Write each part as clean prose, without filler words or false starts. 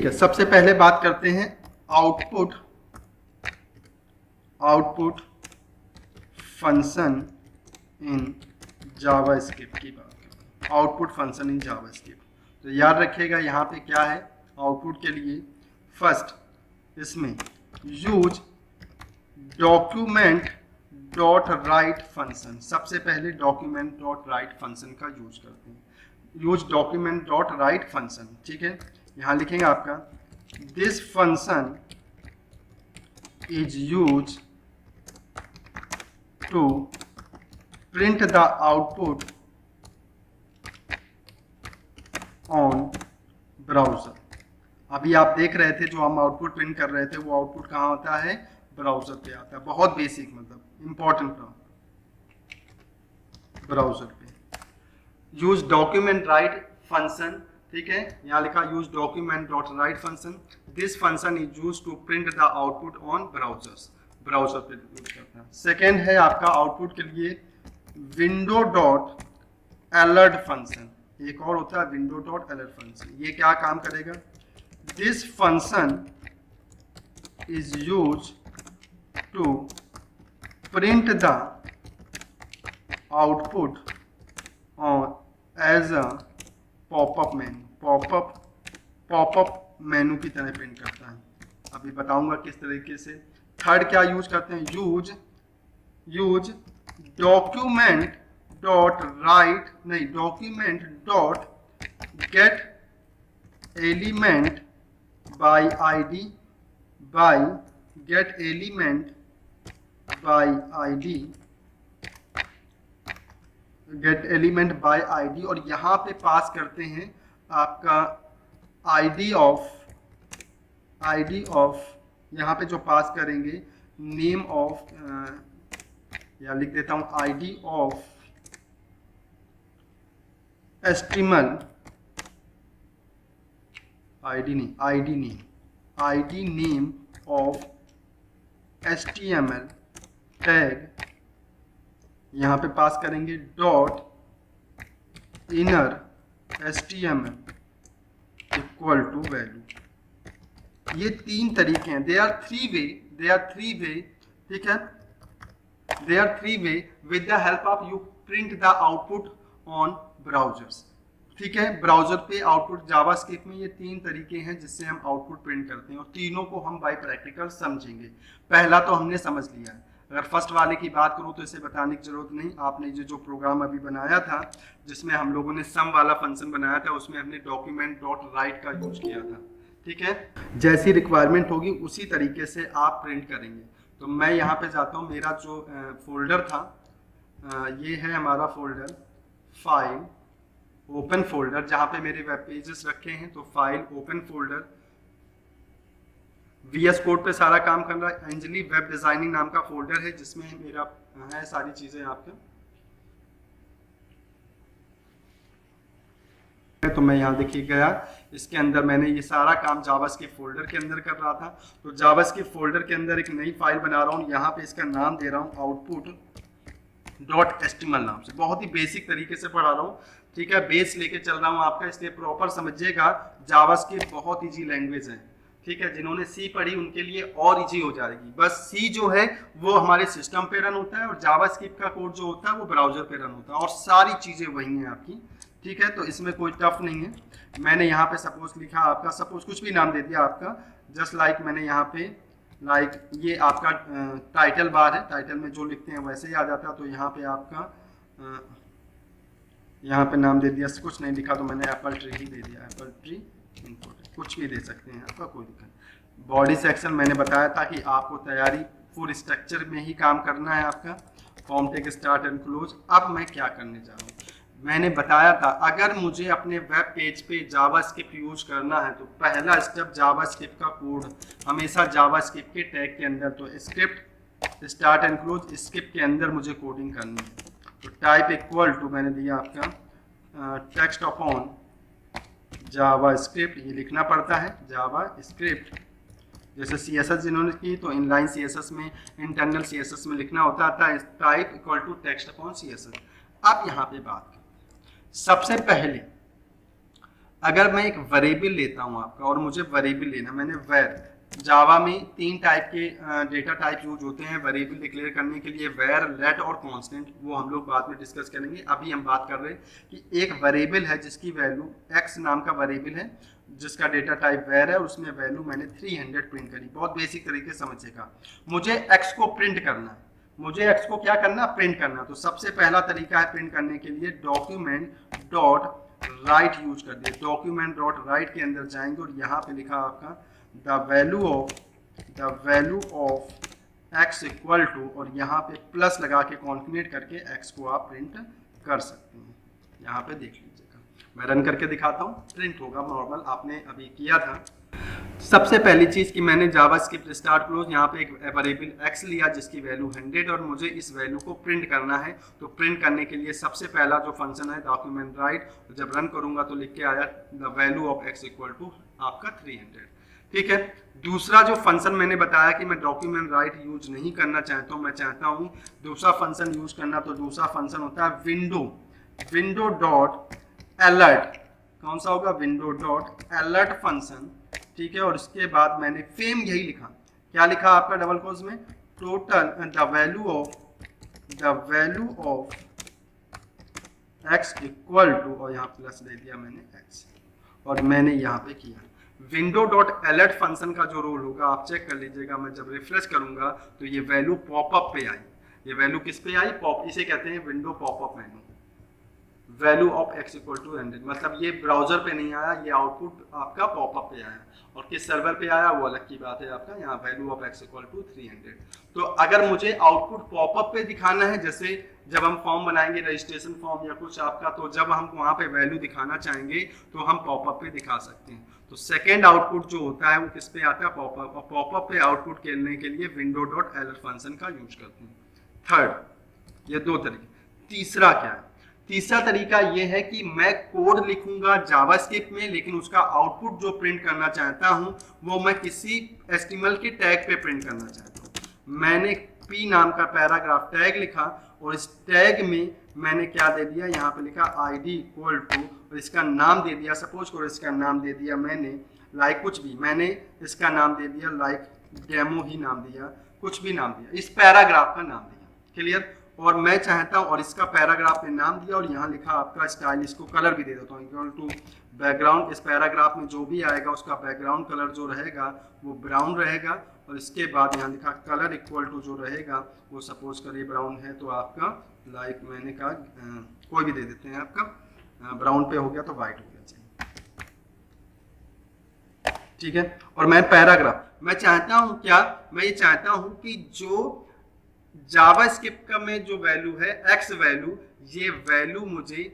है, सबसे पहले बात करते हैं आउटपुट फंक्शन इन जावास्क्रिप्ट की बात करते हैं। आउटपुट फंक्शन इन जावास्क्रिप्ट, तो याद रखिएगा यहाँ पे क्या है आउटपुट के लिए। फर्स्ट इसमें use document dot write function, सबसे पहले डॉक्यूमेंट डॉट राइट फंक्शन का यूज करते हैं। Use document dot write function, ठीक है। यहाँ लिखेंगे आपका this function is use to print the output on browser. अभी आप देख रहे थे जो हम आउटपुट प्रिंट कर रहे थे वो आउटपुट कहाँ होता है, ब्राउजर पे आता है। बहुत बेसिक मतलब इंपॉर्टेंट ब्राउजर पे। यूज डॉक्यूमेंट राइट फंक्शन, ठीक है, यहाँ लिखा use document dot write function, this function is use to print the output on browsers, browser पे यूज करता है। सेकेंड है आपका आउटपुट के लिए विंडो डॉट अलर्ट फंक्शन, एक और होता है विंडो डॉट अलर्ट फंक्शन। ये क्या काम करेगा, this function is use to print the output on as a popup menu, popup menu की तरह प्रिंट करता है। अभी बताऊंगा किस तरीके से। थर्ड क्या यूज करते हैं, यूज डॉक्यूमेंट डॉट राइट नहीं document dot get element by ID, gate element by ID, और यहाँ पे पास करते हैं आपका आईडी ऑफ यहाँ पे जो पास करेंगे नेम ऑफ, या लिख देता हूँ ID of HTML, ID name of HTML tag यहाँ पे पास करेंगे dot inner HTML equal to value. ये तीन तरीके हैं, दे आर थ्री वे, ठीक है, they are three way with the help of you print the output on browsers, ठीक है। ब्राउजर पे आउटपुट जावास्क्रिप्ट में ये तीन तरीके हैं जिससे हम आउटपुट प्रिंट करते हैं, और तीनों को हम बाय प्रैक्टिकल समझेंगे। पहला तो हमने समझ लिया है। अगर फर्स्ट वाले की बात करूं तो इसे बताने की जरूरत नहीं, आपने ये जो प्रोग्राम अभी बनाया था जिसमें हम लोगों ने सम वाला फंक्शन बनाया था उसमें हमने डॉक्यूमेंट डॉट राइट का यूज किया था, ठीक है। जैसी रिक्वायरमेंट होगी उसी तरीके से आप प्रिंट करेंगे। तो मैं यहाँ पे जाता हूँ, मेरा जो फोल्डर था ये है हमारा फोल्डर फाइल ओपन फोल्डर, जहाँ पे मेरे वेब पेजेस रखे हैं। तो file open folder, VS code पे सारा काम कर रहा है। अंजलि वेब डिजाइनिंग नाम का फोल्डर है जिसमें मेरा है सारी चीजें आपके। तो मैं यहाँ देखिए गया, इसके अंदर मैंने ये सारा काम जावास्क्रिप्ट फोल्डर के अंदर कर रहा था। तो जावास्क्रिप्ट फोल्डर के अंदर एक नई फाइल बना रहा हूँ, यहाँ पे इसका नाम दे रहा हूँ output.html नाम से। बहुत ही बेसिक तरीके से पढ़ा रहा हूँ, ठीक है, बेस लेके चल रहा हूँ आपका, इसलिए प्रॉपर समझिएगा। जावास्क्रिप्ट बहुत इजी लैंग्वेज है, ठीक है। जिन्होंने सी पढ़ी उनके लिए और इजी हो जाएगी। बस सी जो है वो हमारे सिस्टम पे रन होता है और जावास्क्रिप्ट का कोड जो होता है वो ब्राउजर पे रन होता है, और सारी चीजें वही हैं आपकी, ठीक है। तो इसमें कोई टफ नहीं है। मैंने यहाँ पे सपोज लिखा आपका, सपोज कुछ भी नाम दे दिया आपका, जस्ट लाइक मैंने यहाँ पे ये आपका टाइटल बार है, टाइटल में जो लिखते हैं वैसे ही आ जाता है। तो यहाँ पे आपका यहाँ पे नाम दे दिया, कुछ नहीं लिखा तो मैंने एप्पल ट्री ही दे दिया, एप्पल ट्री इनपुट, कुछ भी दे सकते हैं आपका, कोई दिक्कत। बॉडी सेक्शन मैंने बताया था कि आपको तैयारी पूरी स्ट्रक्चर में ही काम करना है आपका, form tag start and close. अब मैं क्या करने जा रहा हूँ, मैंने बताया था अगर मुझे अपने वेब पेज पे जावास्क्रिप्ट यूज करना है तो पहला स्टेप जावास्क्रिप्ट का कोड हमेशा जावास्क्रिप्ट के टैग के अंदर, तो script start and close script के अंदर मुझे कोडिंग करनी है। तो टाइप इक्वल टू मैंने दिया आपका टेक्स्ट अपॉन जावास्क्रिप्ट, ये लिखना पड़ता है जावास्क्रिप्ट। जैसे CSS जिन्होंने की तो इनलाइन CSS में, इंटरनल CSS में लिखना होता था type equal to text upon CSS। अब यहाँ पे बात करते हैं, सबसे पहले अगर मैं एक वेरिएबल लेता हूं आपका और मुझे वेरिएबल लेना, मैंने वेर, जावा में 3 टाइप के डेटा टाइप यूज होते हैं वेरिएबल डिक्लेयर करने के लिए, वेर, लेट और कांस्टेंट, वो हम लोग बाद में डिस्कस करेंगे। अभी हम बात कर रहे हैं कि एक वेरिएबल है जिसकी वैल्यू एक्स नाम का वेरिएबल है जिसका डेटा टाइप वेर है, उसमें वैल्यू मैंने 300 प्रिंट करी। बहुत बेसिक तरीके से समझिएगा। मुझे एक्स को प्रिंट करना है, मुझे एक्स को क्या करना, प्रिंट करना। तो सबसे पहला तरीका है प्रिंट करने के लिए डॉक्यूमेंट डॉट राइट यूज कर दिए। डॉक्यूमेंट डॉट राइट के अंदर जाएंगे और यहाँ पे लिखा आपका the value of X equal to, और यहाँ पे प्लस लगा के कॉन्केट करके एक्स को आप प्रिंट कर सकते हैं। यहाँ पे देख लीजिएगा, मैं रन करके दिखाता हूँ, प्रिंट होगा नॉर्मल, आपने अभी किया था। सबसे पहली चीज कि मैंने जावास्क्रिप्ट स्टार्ट क्लोज यहाँ पे एक वेरिएबल एक्स लिया जिसकी वैल्यू 100 और मुझे इस वैल्यू को प्रिंट करना है। तो प्रिंट करने के लिए सबसे पहला जो फंक्शन है डॉक्यूमेंट राइट, जब रन करूंगा तो लिख के आया the value of X equal to आपका 300। ठीक है। दूसरा जो फंक्शन मैंने बताया कि मैं डॉक्यूमेंट राइट यूज नहीं करना चाहता हूँ, मैं चाहता हूँ दूसरा फंक्शन यूज करना, तो दूसरा फंक्शन होता है विंडो डॉट अलर्ट। कौन सा होगा, विंडो डॉट अलर्ट फंक्शन। ठीक है। और इसके बाद मैंने सेम यही लिखा, क्या लिखा आपका डबल कोट्स में, total the value of X equal to, और यहाँ प्लस दे दिया मैंने एक्स, और मैंने यहाँ पे किया। विंडो डॉट अलर्ट फंक्शन का जो रोल होगा आप चेक कर लीजिएगा, मैं जब रिफ्रेश करूंगा तो ये वैल्यू पॉपअप पे आई। ये वैल्यू किस पे आई, पॉप, इसे कहते हैं window popup menu. Value of X equal to 100, मतलब ये ब्राउजर पे नहीं आया, ये आउटपुट आपका पॉपअप पे आया। और किस सर्वर पे आया वो अलग की बात है आपका, यहाँ value of X equal to 300। तो अगर मुझे आउटपुट पॉपअप पे दिखाना है, जैसे जब हम फॉर्म बनाएंगे रजिस्ट्रेशन फॉर्म या कुछ आपका, तो जब हम वहाँ पे वैल्यू दिखाना चाहेंगे तो हम पॉपअप पे दिखा सकते हैं। तो सेकेंड आउटपुट जो होता है वो किस पे आता है, पॉपअप। और पॉपअप पे आउटपुट खेलने के लिए विंडो डॉट अलर्ट फंक्शन का यूज करते हैं। थर्ड, ये दो तरीके। तीसरा क्या है, तीसरा तरीका यह है कि मैं कोड लिखूंगा जावास्क्रिप्ट में, लेकिन उसका आउटपुट जो प्रिंट करना चाहता हूं वो मैं किसी एचटीएमएल के टैग पे प्रिंट करना चाहता हूं। मैंने पी नाम का पैराग्राफ टैग लिखा और इस टैग में मैंने क्या दे दिया, यहाँ पे लिखा आईडी इक्वल टू, और इसका नाम दे दिया, सपोज करो इसका नाम दे दिया मैंने लाइक कुछ भी, मैंने इसका नाम दे दिया लाइक डेमो ही नाम दिया, कुछ भी नाम दिया, इस पैराग्राफ का नाम दिया। क्लियर। और मैं चाहता हूं, और इसका पैराग्राफ में नाम दिया, और यहाँ लिखा आपका स्टाइल, इसको कलर भी दे देता हूँ इक्वल टू बैकग्राउंड। इस पैराग्राफ में जो भी आएगा उसका बैकग्राउंड कलर जो रहेगा वो ब्राउन रहेगा, और इसके बाद यहाँ लिखा कलर इक्वल टू जो रहेगा वो सपोज करिए ब्राउन है तो आपका लाइक मैंने कहा कोई भी दे देते हैं, आपका ब्राउन पे हो गया तो वाइट हो गया, चाहिए। ठीक है। और मैं पैराग्राफ मैं चाहता हूँ क्या, मैं ये चाहता हूँ कि जो जावास्क्रिप्ट का में जो वैल्यू है एक्स वैल्यू, ये वैल्यू मुझे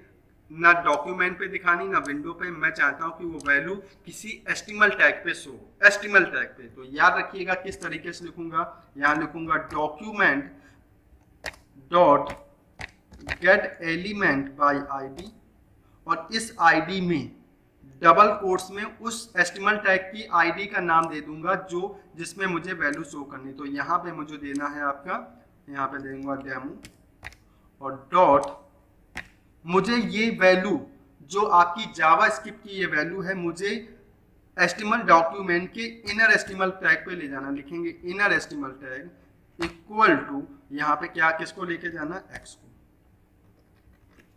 ना डॉक्यूमेंट पे दिखानी ना विंडो पे, मैं चाहता हूं कि वो वैल्यू किसी एचटीएमएल टैग पे शो, एचटीएमएल टैग पे। तो याद रखिएगा किस तरीके से लिखूंगा, यहां लिखूंगा document dot get element by ID, और इस आईडी में डबल कोट्स में उस एचटीएमएल टैग की आईडी का नाम दे दूंगा जो जिसमें मुझे वैल्यू शो करनी। तो यहाँ पे मुझे देना है आपका, यहाँ पे देंगे डेमो, और डॉट मुझे ये वैल्यू जो आपकी जावास्क्रिप्ट की ये वैल्यू है मुझे एचटीएमएल डॉक्यूमेंट के इनर एचटीएमएल टैग पे ले जाना। लिखेंगे inner HTML tag equal to, यहाँ पे क्या किसको लेके जाना, एक्स को,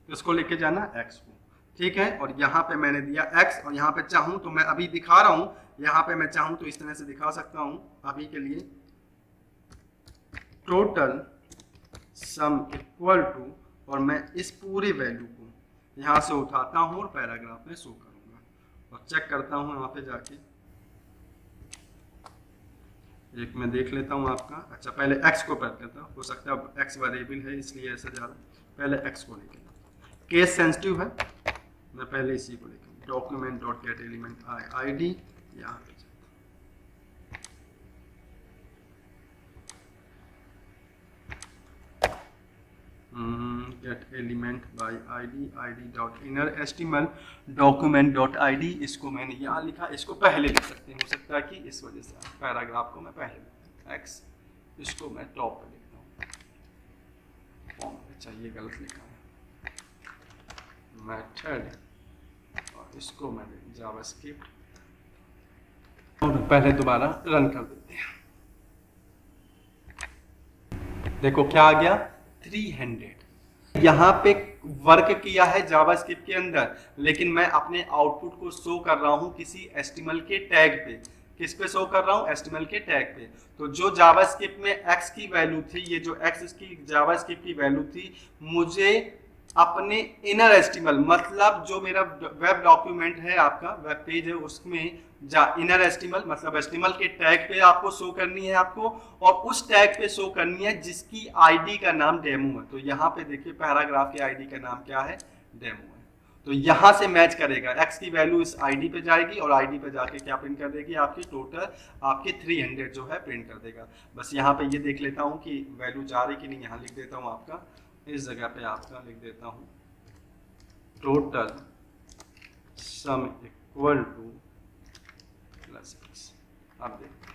किसको लेके जाना, एक्स को। ठीक है। और यहाँ पे मैंने दिया x, और यहाँ पे चाहूं तो मैं अभी दिखा रहा हूं, यहाँ पे मैं चाहूं तो इस तरह से दिखा सकता हूं अभी के लिए, टोटल सम इक्वल टू, और मैं इस पूरी वैल्यू को यहाँ से उठाता हूं और पैराग्राफ में शो करूंगा और चेक करता हूं यहाँ पे जाके। एक मैं देख लेता हूं आपका, अच्छा पहले x को पढ़ लेता हूं, हो सकता है x वेरिएबल है इसलिए ऐसा जा रहा है। पहले x को लेके, केस सेंसिटिव है, मैं पहले इसी को लिखूंगा document dot get element ID, यहाँ पे gate element by ID dot inner HTML document dot ID, इसको मैंने यहाँ लिखा, इसको पहले लिख सकते हैं, हो सकता है कि इस वजह से पैराग्राफ को मैं पहले लिखता हूँ, एक्स इसको मैं टॉप पे लिखता हूँ, फॉर्म पे चाहिए गलत लिखा है, मेथड, और इसको मैंने जावास्क्रिप्ट पहले दोबारा रन कर देते हैं। देखो क्या आ गया 300। यहाँ पे वर्क किया है जावास्क्रिप्ट के अंदर, लेकिन मैं अपने आउटपुट को शो कर रहा हूँ किसी एचटीएमएल के टैग पे। किस पे शो कर रहा हूँ? एचटीएमएल के टैग पे। तो जो जावास्क्रिप्ट में x की वैल्यू थी, ये जो x की जावास्क्रिप्ट की वैल्यू थी, मुझे अपने इनर एचटीएमएल मतलब जो मेरा वेब डॉक्यूमेंट है, आपका वेब पेज है, उसमें इनर एचटीएमएल मतलब एचटीएमएल के टैग पे आपको शो करनी है आपको, और उस टैग पे शो करनी है जिसकी आईडी का नाम डेमो है। तो यहाँ पे देखिए पैराग्राफ के आईडी का नाम क्या है? डेमो है। तो यहाँ से मैच करेगा, x की वैल्यू इस आईडी पे जाएगी और आईडी पे जाके क्या प्रिंट कर देगी? आपकी टोटल आपके 300 जो है प्रिंट कर देगा। बस यहाँ पे ये देख लेता हूँ कि वैल्यू जा रही कि नहीं। यहाँ लिख देता हूँ आपका, इस जगह पे आपका लिख देता हूँ total sum equal two plus x। अब देखो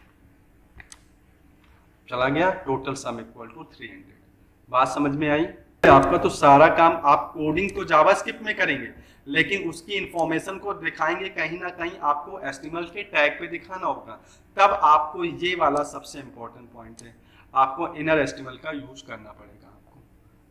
चला गया, टोटल सम इक्वल टू 300। बात समझ में आई? आपका तो सारा काम आप कोडिंग तो जावास्क्रिप्ट में करेंगे, लेकिन उसकी इंफॉर्मेशन को दिखाएंगे कहीं ना कहीं आपको एचटीएमएल के टैग पे दिखाना होगा। तब आपको ये वाला सबसे इंपॉर्टेंट पॉइंट है, आपको इनर एचटीएमएल का यूज करना पड़ेगा आपको।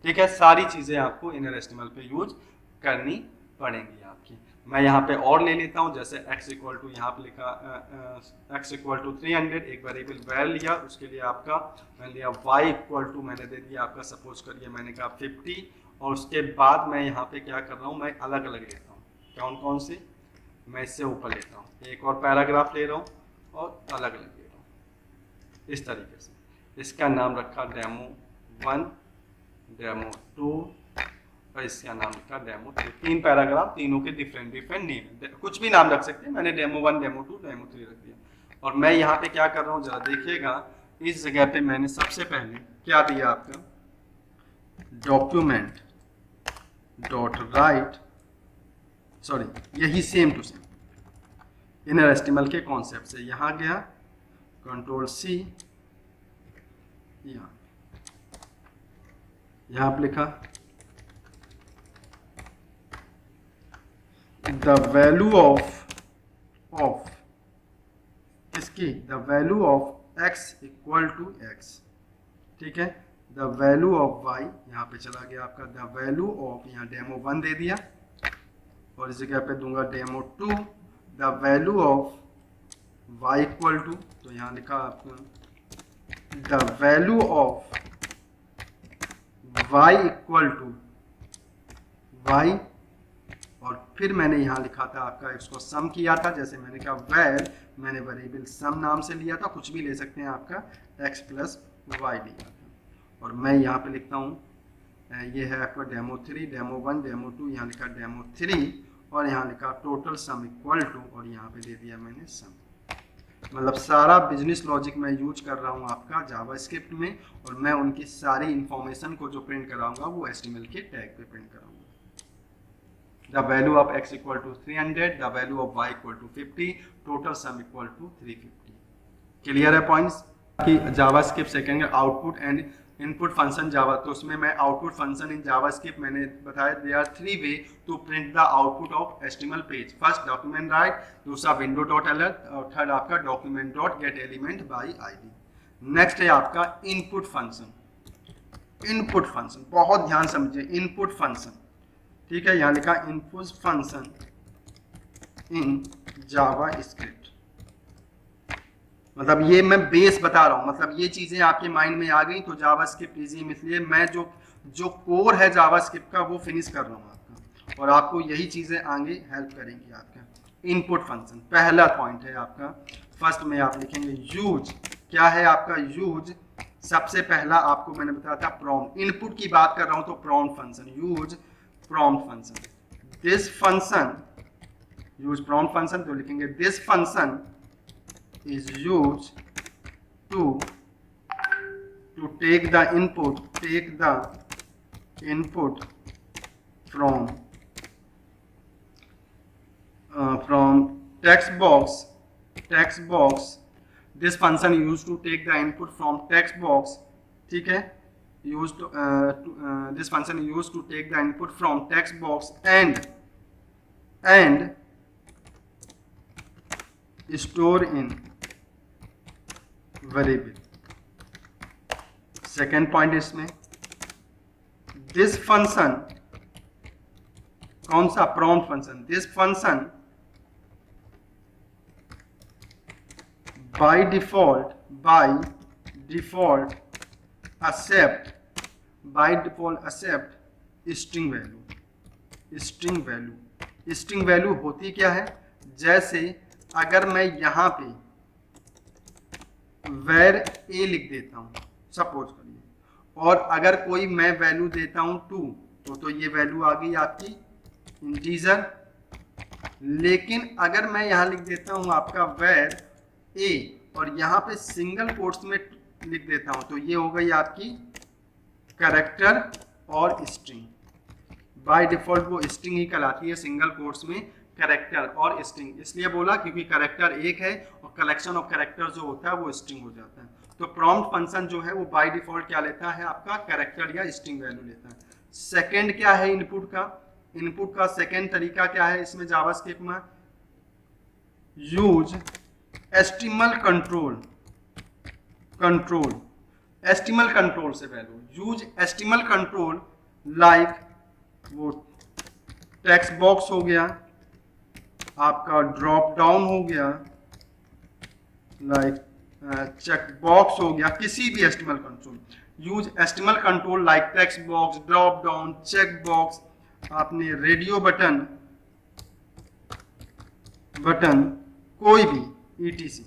ठीक है, सारी चीजें आपको इनर एचटीएमएल पे यूज करनी पड़ेंगी आपकी। मैं यहाँ पे और ले लेता हूँ, जैसे x इक्वल टू यहाँ पे लिखा x इक्वल टू 300, एक वेरिएबल वैर लिया, उसके लिए आपका मैंने लिया y इक्वल टू मैंने दे दिया आपका, सपोज करिए मैंने कहा 50, और उसके बाद मैं यहाँ पे क्या कर रहा हूँ, मैं अलग अलग लेता हूँ। कौन कौन से? मैं इससे ऊपर लेता हूँ, एक और पैराग्राफ ले रहा हूँ और अलग अलग ले रहा हूँ इस तरीके से। इसका नाम रखा डेमो 1, डेमो 2 और इसका नाम लिखा डेमो 3। 3 पैराग्राफ, तीनों के डिफरेंट डिफरेंट नेम, कुछ भी नाम रख सकते हैं। मैंने डेमो 1, डेमो 2, डेमो 3 रख दिया। और मैं यहाँ पे क्या कर रहा हूँ जरा देखिएगा, इस जगह पे मैंने सबसे पहले क्या दिया आपका, डॉक्यूमेंट डॉट राइट, सॉरी यही same to same inner HTML के कॉन्सेप्ट से यहाँ गया, कंट्रोल C, यहाँ पे लिखा the value of इसकी the value of x equal to x। ठीक है, the value of y यहाँ पे चला गया आपका, the value of यहाँ डेमो 1 दे दिया, और इस जगह पे दूंगा demo 2, the value of y equal to, तो यहाँ लिखा आपका the value of y equal to y, और फिर मैंने यहाँ लिखा था आपका, इसको सम किया था, जैसे मैंने कहा वैर, मैंने वेरिएबल सम नाम से लिया था, कुछ भी ले सकते हैं आपका, x प्लस वाई लिया था। और मैं यहाँ पे लिखता हूँ, ये है आपका डेमो 3, डेमो 1, डेमो 2, यहाँ लिखा डेमो 3, और यहाँ लिखा टोटल सम इक्वल टू, और यहाँ पे दे दिया मैंने सम। मतलब सारा बिजनेस लॉजिक मैं यूज कर रहा हूँ आपका जावास्क्रिप्ट में, और मैं उनकी सारी इंफॉर्मेशन को जो प्रिंट कराऊंगा वो एचटीएमएल के टैग पे प्रिंट कराऊंगा। The value of x equal to 300, the value of y equal to 50, total sum equal to 350। Clear है पॉइंट्स? कि JavaScript second output and input function Java, तो उसमें मैं आउटपुट फंक्शन इन जावास्क्रिप्ट मैंने बताया there are 3 way to print the output of HTML page. First document write, दूसरा window dot alert, और third आपका document dot get element by ID. Next है आपका इनपुट फंक्शन। इनपुट फंक्शन बहुत ध्यान समझिए, इनपुट फंक्शन, ठीक है, यहाँ लिखा इनपुट फंक्शन इन जावास्क्रिप्ट। मतलब ये मैं बेस बता रहा हूँ, मतलब ये चीजें आपके माइंड में आ गई तो जावास्क्रिप्ट इजी, इसलिए मैं जो कोर है जावास्क्रिप्ट का वो फिनिश कर रहा हूँ आपका, और आपको यही चीजें आगे हेल्प करेंगी आपका। इनपुट फंक्शन पहला पॉइंट है आपका, फर्स्ट में आप लिखेंगे यूज। क्या है आपका यूज? सबसे पहला आपको मैंने बताया था प्रॉम्प्ट, इनपुट की बात कर रहा हूँ तो prompt function, use prompt function. This function, use prompt function, तो लिखेंगे this function is used to take the input from text box. This function used to take the input from text box, ठीक है, this function used to take the input from text box and store in variable. Second point इसमें, this function, कौन सा, prompt function, this function by default accept string value होती क्या है, जैसे अगर मैं यहां पे where a लिख देता हूं, सपोज करिए, और अगर कोई मैं वैल्यू देता हूं 2, तो ये वैल्यू आ गई आपकी इंटीजर। लेकिन अगर मैं यहां लिख देता हूं आपका where a और यहां पे सिंगल कोट्स में लिख देता हूं, तो ये हो गई आपकी कैरेक्टर और स्ट्रिंग। बाय डिफॉल्ट वो स्ट्रिंग ही कहलाती है, सिंगल कोट्स में कैरेक्टर और स्ट्रिंग इसलिए बोला क्योंकि कैरेक्टर एक है और कलेक्शन ऑफ कैरेक्टर जो होता है वो स्ट्रिंग हो जाता है। तो प्रॉम्प्ट फंक्शन जो है वो बाय डिफॉल्ट क्या लेता है, आपका कैरेक्टर या स्ट्रिंग वैल्यू लेता है। सेकंड क्या है, इनपुट का सेकंड तरीका क्या है इसमें जावास्क्रिप्ट में, यूज एचटीएमएल कंट्रोल से value, use HTML control like वो टेक्स्ट बॉक्स हो गया, आपका ड्रॉप डाउन हो गया, लाइक चेक बॉक्स हो गया, किसी भी HTML control, use HTML control like text box, drop down, check box, आपने रेडियो बटन कोई भी ईटीसी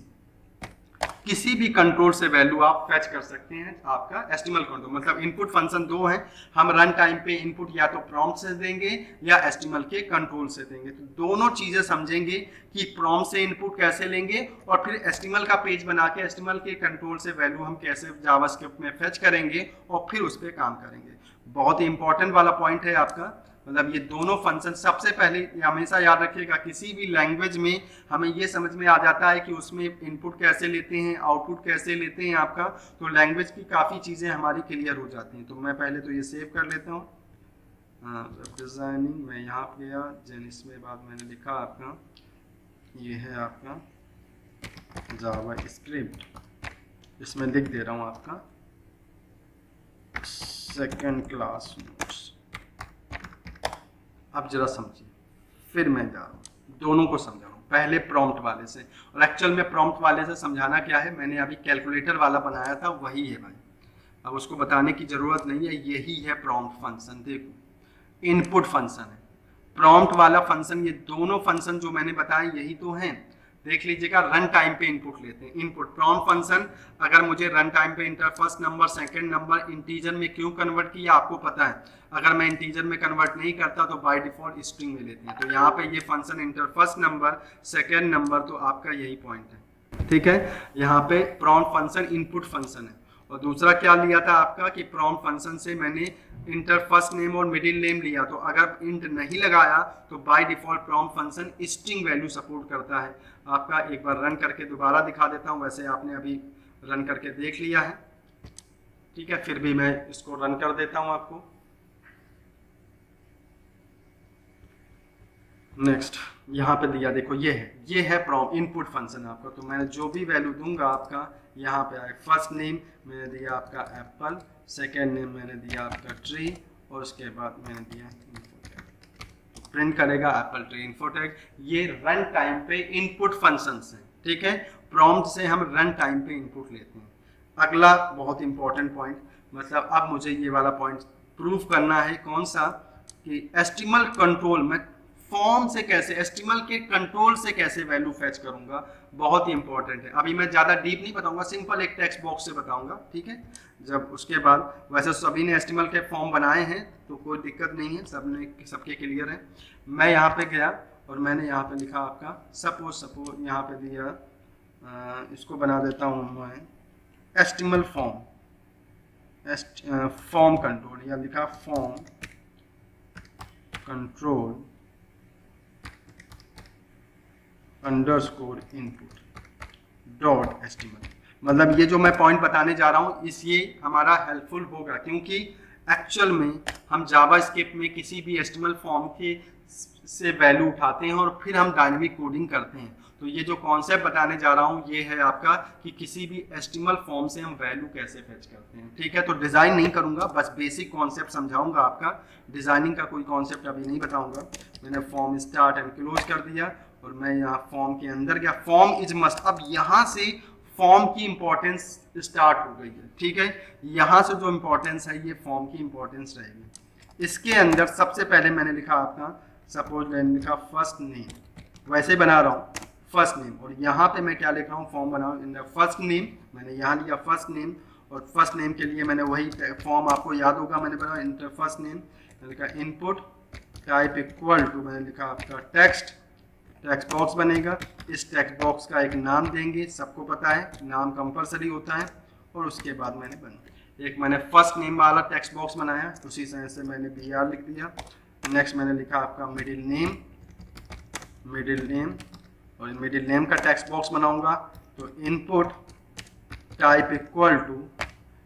किसी भी कंट्रोल से वैल्यू आप फेच कर सकते हैं आपका एचटीएमएल कंट्रोल। मतलब इनपुट फंक्शन दो हैं, हम रन टाइम पे इनपुट या तो प्रॉम्प्ट से देंगे या एचटीएमएल के कंट्रोल से देंगे। तो दोनों चीजें समझेंगे कि प्रॉम्प्ट से इनपुट कैसे लेंगे और फिर एचटीएमएल का पेज बना के एचटीएमएल के कंट्रोल से वैल्यू हम कैसे जावास्क्रिप्ट में फेच करेंगे और फिर उस पर काम करेंगे। बहुत ही इंपॉर्टेंट वाला पॉइंट है आपका, मतलब ये दोनों फंक्शन सबसे पहले हमेशा याद रखिएगा, किसी भी लैंग्वेज में हमें ये समझ में आ जाता है कि उसमें इनपुट कैसे लेते हैं, आउटपुट कैसे लेते हैं आपका, तो लैंग्वेज की काफ़ी चीज़ें हमारी क्लियर हो जाती हैं। तो मैं पहले तो ये सेव कर लेता हूँ, वेब डिज़ाइनिंग, मैं यहाँ पे गया, जैन इसमें बाद मैंने लिखा आपका, ये है आपका जावा स्क्रिप्ट, इसमें लिख दे रहा हूँ आपका सेकेंड क्लास नोट्स। अब जरा समझिए, फिर मैं जा रहा हूँ दोनों को समझा रहा हूँ, पहले प्रॉम्प्ट वाले से, और एक्चुअल में प्रॉम्प्ट वाले से समझाना क्या है, मैंने अभी कैलकुलेटर वाला बनाया था वही है भाई, अब उसको बताने की जरूरत नहीं है, यही है प्रॉम्प्ट फंक्शन। देखो इनपुट फंक्शन है, प्रॉम्प्ट वाला फंक्शन, ये दोनों फंक्शन जो मैंने बताए यही तो हैं। देख लीजिएगा, रन टाइम पे इनपुट लेते हैं, इनपुट प्रॉम्प्ट फंक्शन अगर मुझे रन टाइम पे inter first number second number integer में क्यों कन्वर्ट किया आपको पता है, अगर मैं इंटीजर में कन्वर्ट नहीं करता तो बाय डिफॉल्ट स्ट्रिंग में लेते हैं। तो यहाँ पे ये function inter first number second number, तो आपका यही पॉइंट है, ठीक है। यहाँ पे प्रॉम्प्ट फंक्शन इनपुट फंक्शन है, और दूसरा क्या लिया था आपका कि प्रॉम्प्ट फंक्शन से मैंने इंटर फर्स्ट नेम और मिडिल नेम लिया, तो अगर इंट नहीं लगाया तो by default prompt function string value support करता है आपका। एक बार रन करके दोबारा दिखा देता हूं, वैसे आपने अभी रन करके देख लिया है, ठीक है, फिर भी मैं इसको रन कर देता हूं आपको। नेक्स्ट यहाँ पे दिया, देखो ये है प्रॉम्प्ट इनपुट फंक्शन आपका, तो मैं जो भी वैल्यू दूंगा आपका यहाँ पे आए, फर्स्ट नेम मैंने दिया आपका एप्पल, सेकेंड नेम मैंने दिया आपका ट्री, और उसके बाद मैंने दिया इन्फोटेक, प्रिंट करेगा एप्पल ट्री इन्फोटेक। ये रन टाइम पे इनपुट फंक्शंस हैं, ठीक है, प्रॉम्प्ट से हम रन टाइम पे इनपुट लेते हैं। अगला बहुत इंपॉर्टेंट पॉइंट, मतलब अब मुझे ये वाला पॉइंट प्रूव करना है, कौन सा, कि एचटीएमएल कंट्रोल में फॉर्म से कैसे, एचटीएमएल के कंट्रोल से कैसे वैल्यू फेच करूंगा, बहुत ही इंपॉर्टेंट है। अभी मैं ज्यादा डीप नहीं बताऊंगा, सिंपल एक टेक्स्ट बॉक्स से बताऊंगा, ठीक है। जब उसके बाद वैसे सभी ने एचटीएमएल के फॉर्म बनाए हैं तो कोई दिक्कत नहीं है, सबके क्लियर है। मैं यहाँ पे गया और मैंने यहाँ पे लिखा आपका सपोज यहाँ पे दिया, इसको बना देता हूँ मैं एचटीएमएल फॉर्म कंट्रोल, या लिखा form control _ input dot HTML. मतलब ये जो मैं पॉइंट बताने जा रहा हूँ ये हमारा हेल्पफुल होगा, क्योंकि एक्चुअल में हम जावास्क्रिप्ट में किसी भी एचटीएमएल फॉर्म के से वैल्यू उठाते हैं और फिर हम डायनेमिक कोडिंग करते हैं। तो ये जो कॉन्सेप्ट बताने जा रहा हूँ ये है आपका कि किसी भी एचटीएमएल फॉर्म से हम वैल्यू कैसे फेच करते हैं, ठीक है। तो डिज़ाइन नहीं करूँगा, बस बेसिक कॉन्सेप्ट समझाऊंगा आपका, डिज़ाइनिंग का कोई कॉन्सेप्ट अभी नहीं बताऊंगा। मैंने फॉर्म स्टार्ट एंड क्लोज कर दिया और मैं यहाँ फॉर्म के अंदर गया, फॉर्म इज मस्ट। अब यहाँ से फॉर्म की इंपॉर्टेंस स्टार्ट हो गई है, ठीक है। यहाँ से जो इंपॉर्टेंस है ये फॉर्म की इंपॉर्टेंस रहेगी। इसके अंदर सबसे पहले मैंने लिखा आपका, सपोज मैंने लिखा फर्स्ट नेम, वैसे बना रहा हूँ फर्स्ट नेम, और यहाँ पे मैं क्या लिख रहा हूँ, फॉर्म बनाऊँ इन द फर्स्ट नेम। मैंने यहाँ लिया फर्स्ट नेम, और फर्स्ट नेम के लिए मैंने वही फॉर्म आपको याद होगा, मैंने बनाया इंटर फर्स्ट नेम, मैंने लिखा इनपुट टाइप इक्वल टू, मैंने लिखा आपका टेक्स्ट, टेक्स्ट बॉक्स बनेगा। इस टेक्स्ट बॉक्स का एक नाम देंगे, सबको पता है नाम कंपलसरी होता है। और उसके बाद मैंने फर्स्ट नेम वाला टेक्स्ट बॉक्स बनाया, उसी तरह से मैंने BR लिख दिया। नेक्स्ट मैंने लिखा आपका मिडिल नेम, और मिडिल नेम का टेक्स्ट बॉक्स बनाऊंगा तो इनपुट टाइप इक्वल टू,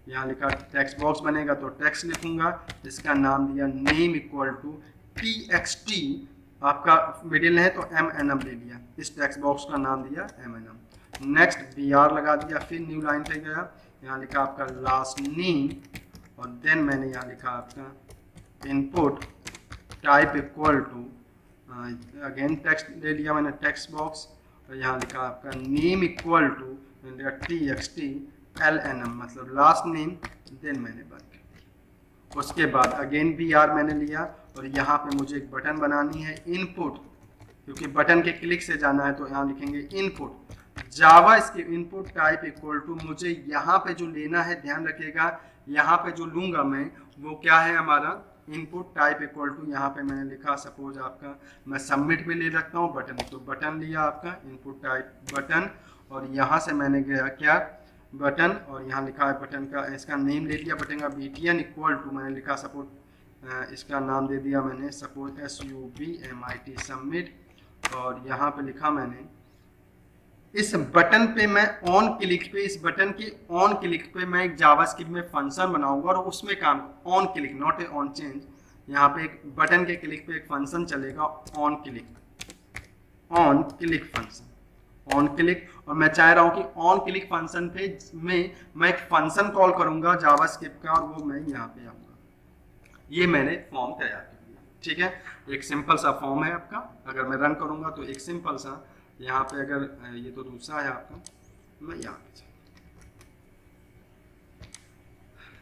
यहाँ लिखा टेक्स्ट बॉक्स बनेगा तो टेक्स्ट लिखूंगा, इसका नाम दिया नेम इक्वल टू TXT, आपका मिडिल है तो MNM ले लिया, इस टेक्स्ट बॉक्स का नाम दिया MNM। नेक्स्ट BR लगा दिया, फिर न्यू लाइन पे गया, यहाँ लिखा आपका लास्ट नेम, और देन मैंने यहाँ लिखा आपका input type equal to, again text ले लिया मैंने टेक्स्ट बॉक्स, और यहाँ लिखा आपका name equal to TXT LNM, मतलब लास्ट नेम, देन मैंने बंद कर दिया। उसके बाद अगेन BR मैंने लिया, और यहाँ पे मुझे एक बटन बनानी है इनपुट, क्योंकि बटन के क्लिक से जाना है तो यहाँ लिखेंगे इनपुट जावा, इसके इनपुट टाइप इक्वल टू, मुझे यहाँ पे जो लेना है ध्यान रखिएगा, यहाँ पे जो लूंगा मैं वो क्या है हमारा इनपुट टाइप इक्वल टू, यहाँ पे मैंने लिखा सपोज आपका, मैं सबमिट में ले रखता हूँ बटन, तो बटन लिया आपका इनपुट टाइप बटन, और यहाँ से मैंने गया क्या बटन, और यहाँ लिखा है बटन का, इसका नेम ले लिया बटन का BTN इक्वल टू, मैंने लिखा सपोज इसका नाम दे दिया मैंने सपोज SUBMIT सबमिट, और यहाँ पे लिखा मैंने इस बटन पे मैं ऑन क्लिक पे, इस बटन के ऑन क्लिक पे मैं एक जावास्क्रिप्ट में फंक्शन बनाऊंगा, और उसमें काम on click not a on change, यहाँ पे एक बटन के क्लिक पे एक फंक्शन चलेगा on click function, on click, और मैं चाह रहा हूँ कि ऑन क्लिक फंक्शन पे में मैं एक फंक्शन कॉल करूंगा जावास्क्रिप्ट का, और वो मैं यहाँ पे आऊँगा। ये मैंने फॉर्म तैयार कर दिया, ठीक है। एक सिंपल सा फॉर्म है आपका, अगर मैं रन करूंगा तो एक सिंपल सा, यहाँ पे अगर ये तो दूसरा है आपका, मैं यहाँ पे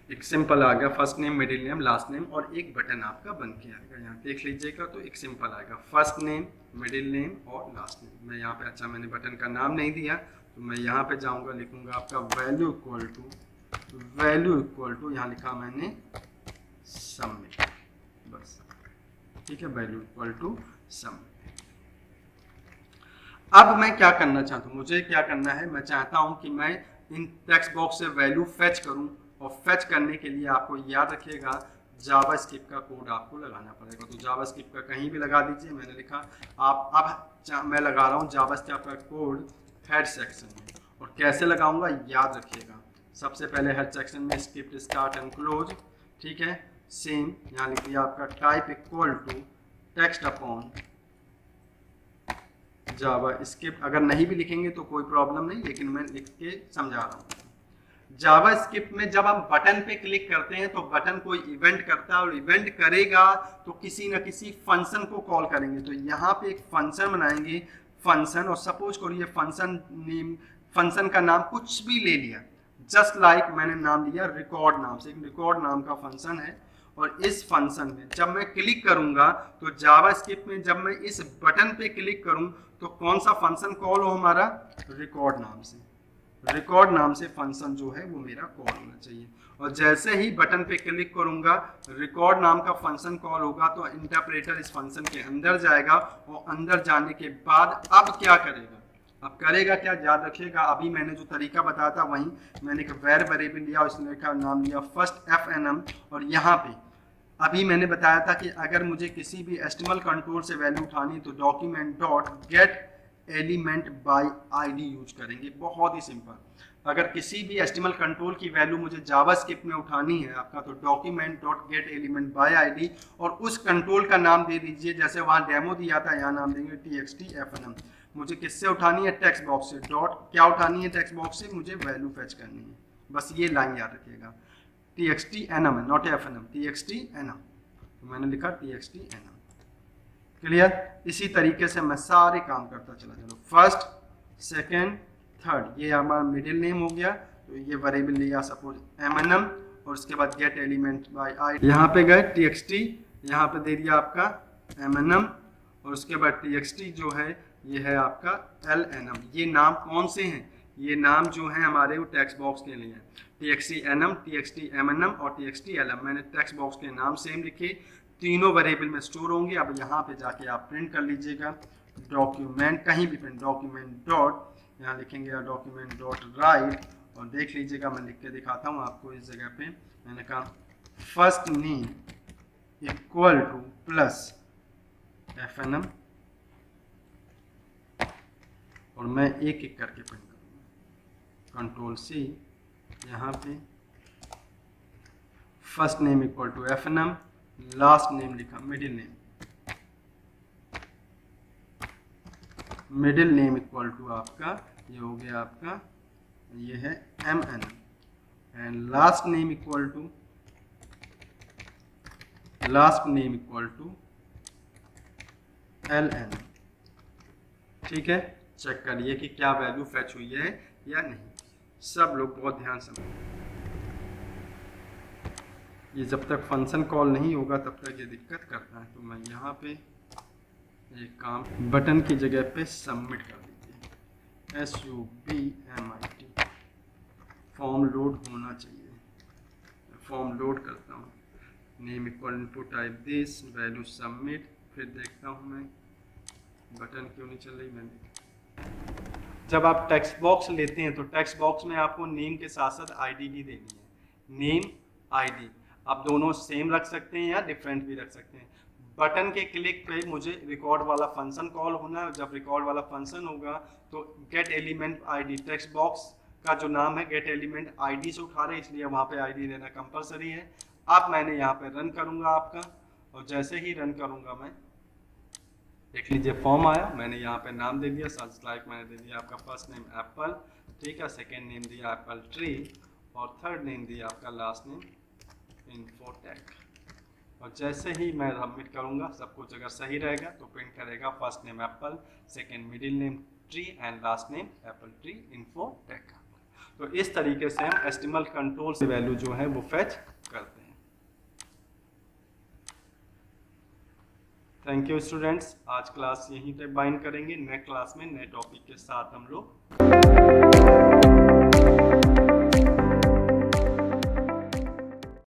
एक सिंपल आ गया, first name middle name last name, और एक बटन आपका बन के आएगा, यहाँ देख लीजिएगा तो एक सिंपल आएगा फर्स्ट नेम मिडिल नेम और लास्ट नेम। मैं यहाँ पे, अच्छा मैंने बटन का नाम नहीं दिया, तो मैं यहाँ पे जाऊँगा, लिखूँगा आपका वैल्यू इक्वल टू, यहाँ लिखा मैंने सबमिट, बस ठीक है, वैल्यू इक्वल टू सबमिट। अब मैं क्या करना चाहता हूँ, मुझे क्या करना है, मैं चाहता हूँ कि मैं इन टेक्स्ट बॉक्स से वैल्यू फेच करूँ, और फेच करने के लिए आपको याद रखिएगा जावास्क्रिप्ट का कोड आपको लगाना पड़ेगा। तो जावास्क्रिप्ट का कहीं भी लगा दीजिए, मैंने लिखा आप, अब मैं लगा रहा हूँ जावास्क्रिप्ट का कोड हेड सेक्शन में, और कैसे लगाऊंगा याद रखिएगा। सबसे पहले हेड सेक्शन में स्क्रिप्ट स्टार्ट एंड क्लोज, ठीक है, सेम यहाँ लिख दिया आपका type equal to text upon JavaScript. अगर नहीं भी लिखेंगे तो कोई प्रॉब्लम नहीं, लेकिन मैं लिख के समझा रहा हूँ। जावास्क्रिप्ट में जब हम बटन पे क्लिक करते हैं तो बटन कोई इवेंट करता है, और इवेंट करेगा तो किसी न किसी फंक्शन को कॉल करेंगे। तो यहाँ पे एक फंक्शन बनाएंगे, फंक्शन, और सपोज करिए फंक्शन का नाम कुछ भी ले लिया, जस्ट लाइक मैंने नाम लिया रिकॉर्ड नाम से, एक रिकॉर्ड नाम का फंक्शन है। और इस फंक्शन में जब मैं क्लिक करूंगा तो जावास्क्रिप्ट में जब मैं इस बटन पे क्लिक करूं तो कौन सा फंक्शन कॉल हो हमारा, रिकॉर्ड नाम से, रिकॉर्ड नाम से फंक्शन जो है वो मेरा कॉल होना चाहिए। और जैसे ही बटन पे क्लिक करूंगा रिकॉर्ड नाम का फंक्शन कॉल होगा तो इंटरप्रेटर इस फंक्शन के अंदर जाएगा, और अंदर जाने के बाद अब क्या करेगा, अब करेगा क्या, याद रखिएगा। अभी मैंने जो तरीका बताया था वहीं मैंने एक वेरिएबल लिया, उसने का नाम लिया फर्स्ट FNM, और यहाँ पे अभी मैंने बताया था कि अगर मुझे किसी भी एचटीएमएल कंट्रोल से वैल्यू उठानी तो document dot get element by ID use करेंगे। बहुत ही सिंपल। अगर किसी भी एचटीएमएल कंट्रोल की वैल्यू मुझे जावास्क्रिप्ट में उठानी है आपका, तो document dot get element by ID और उस कंट्रोल का नाम दे दीजिए। जैसे वहाँ डेमो दिया था, यहाँ नाम देंगे txt fnm। मुझे किससे उठानी है? टेक्स्ट बॉक्स से। डॉट क्या उठानी है टेक्स्ट बॉक्स से? मुझे वैल्यू फेच करनी है। बस ये लाइन याद रखिएगा, txt nm है, नॉट fnm, txt nm। तो मैंने लिखा txt nm। क्लियर? इसी तरीके से मैं सारे काम करता चला। चलो, फर्स्ट, सेकेंड, थर्ड, ये हमारा मिडिल नेम हो गया। तो ये वेरिएबल लिया सपोज mnm और उसके बाद गेट एलिमेंट बाय आई। यहाँ पे गए txt, यहाँ पे दे दिया आपका mnm और उसके बाद txt जो है ये है आपका lnm। ये नाम कौन से हैं? ये नाम जो है हमारे वो टेक्स्ट बॉक्स के लिए txt nm, txt mnm और txt lm। मैंने टेक्स्ट बॉक्स के नाम सेम लिखे, तीनों वेरिएबल में स्टोर होंगे। अब यहाँ पे जाके आप प्रिंट कर लीजिएगा, डॉक्यूमेंट कहीं भी प्रिंट, डॉक्यूमेंट डॉट, यहाँ लिखेंगे डॉक्यूमेंट डॉट राइट और देख लीजिएगा, मैं लिख के दिखाता हूँ आपको। इस जगह पे मैंने कहा first name equal two plus fnm और मैं एक एक करके प्रिंट करूँगा। कंट्रोल C, यहाँ पे first name equal to fnm, last name लिखा middle name, middle name equal to आपका ये हो गया आपका, ये है mnm and last name equal to ln। ठीक है, चेक करिए कि क्या वैल्यू फेच हुई है या नहीं। सब लोग बहुत ध्यान से, ये जब तक फंक्शन कॉल नहीं होगा तब तक ये दिक्कत करता है। तो मैं यहाँ पे एक काम, बटन की जगह पे सबमिट कर दीजिए, SUBMIT, फॉर्म लोड होना चाहिए। फॉर्म लोड करता हूँ, name equal to type this, value submit, फिर देखता हूँ मैं बटन क्यों नहीं चल रही। मैंने जब आप टेक्स्ट बॉक्स लेते हैं तो टेक्स्ट बॉक्स में आपको नेम के साथ साथ आईडी भी देनी है। नेम, आईडी आप दोनों सेम रख सकते हैं या डिफरेंट भी रख सकते हैं। बटन के क्लिक पे मुझे रिकॉर्ड वाला फंक्शन कॉल होना है। जब रिकॉर्ड वाला फंक्शन होगा तो gate element ID, text box का जो नाम है गेट एलिमेंट आईडी से उठा रहे, इसलिए वहाँ पे आईडी देना कंपलसरी है। अब मैंने यहाँ पे रन करूँगा आपका, और जैसे ही रन करूँगा मैं देख लीजिए फॉर्म आया। मैंने यहाँ पे नाम दे दिया, सच लाइक मैंने दे दिया आपका फर्स्ट नेम एप्पल, ठीक है, सेकेंड नेम दिया एप्पल ट्री और थर्ड नेम दिया आपका लास्ट नेम इन्फोटेक। और जैसे ही मैं सबमिट करूँगा, सब कुछ अगर सही रहेगा तो प्रिंट करेगा first name Apple, second middle name tree and last name Apple tree infotech. तो इस तरीके से हम एचटीएमएल कंट्रोल से वैल्यू जो है वो फेच करते हैं। थैंक यू स्टूडेंट्स, आज क्लास यहीं पे बाइंड करेंगे। नेक्स्ट क्लास में नए टॉपिक के साथ हम लोग